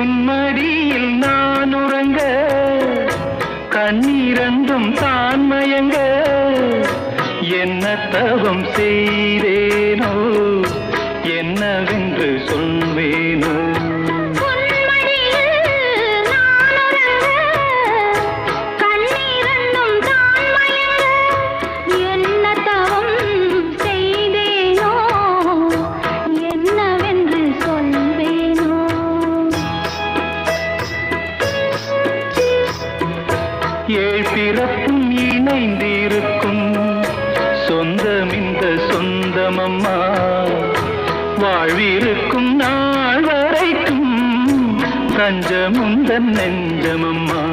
உன்மடியில் நான் உறங்க கண்ணீரந்தும் தான் மயங்க என்ன தவம் செய்தேனோ என்னவென்று சொல்வேனோ ஏழ் பிறப்பும் இணைந்திருக்கும் சொந்தம் இந்த சொந்தமம்மா வாழ்விருக்கும் நாள் வரைக்கும் தஞ்சமுந்தன் நெஞ்சமம்மா